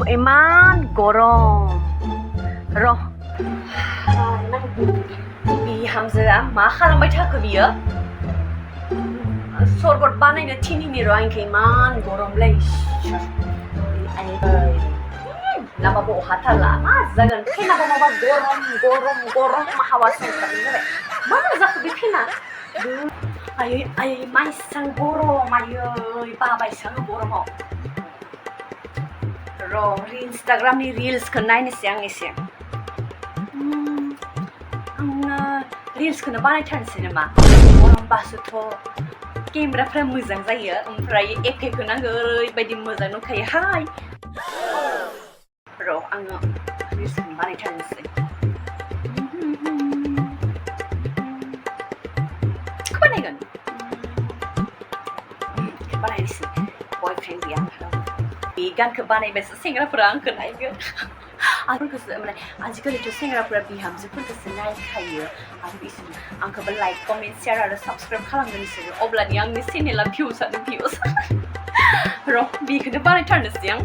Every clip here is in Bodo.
Iman gorong. Roh. Bihamjwआ मा खालामबाय थाखो बियो? सरबत बानायनो थिनिनि र' आंखौ इमान गरमलै। लामाबो अखाथारला मा जागोन फेनाबो माबा गरम हावा सोंखारदों जाबाय। मा जाखो बे फेना? आयै माइसां गरम आयै बाबायसो आङो गरमाव। र' इन्स्टाग्रामनि रिल्सखौ नायनोसै आं एसे। आङो रिल्सखौनो बानायथारनोसै नामा? गरमबासोथ' केमेराफ्रा मोजां जायो ओमफ्राय एफेक्ट होनांगौ ओरैबायदि मोजां नुखायोहाय। र' आङो रिल्सखौनो बानायथारनोसै। बानायगोन बानायनोसै बयफ्रेन्ड गैया बे गानखौ बानायबासो सेंग्राफोरा आंखौ नायगोन। आंफोरखौसो माने आजिखालिथ' सेंग्राफोरा बिहामजोफोरखौसो नायखायो आरो बिसोर आंखौबो लाइक कमेन्ट शेयार आरो साबस्क्राइब खालामगोन बिसोरो अब्लानि आंनि चेनेला भिउसआनो भिउस। र' बेखौनो बानायथारनोसै आं।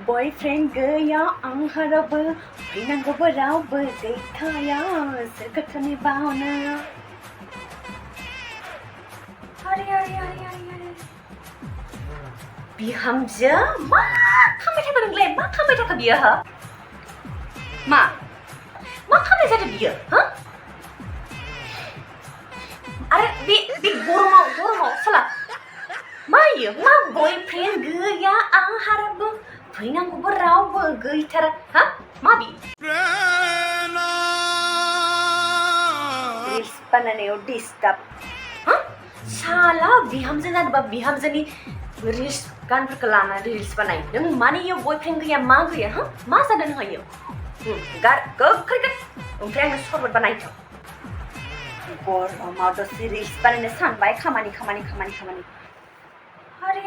बयफ्रेन्ड गैया आंहा रावबो फैनांगौबो रावबो गैखाया सोरखौथो नेबावनो। बिहामजो मा खालामबाय थाखो नोंलाय? मा खालामबाय थाखो बियो हा? मा खालामनाय जादों बियो हा? आरो बे गरमाव साला मा इयो? मा बयफ्रेन्ड गैया आंहा रावबो फैनांगौबो रावबो गैथारा हा? मा बि? रिल्स बानायनायाव डिस्टार्ब हा? साला बिहामजो जानोबा बिहामजोनि रिल्स गानफोरखौ लाना रिल्स बानाय। नों माने इयो बयफ्रेन्ड गैया मा गैया हा? मा जादों नोंहा इयो? गार गोख्रै ओमफ्राय आंनो सरबत बानायथ'। गरमाव दसे रिल्स बानायनो सानबाय खामानि। आरे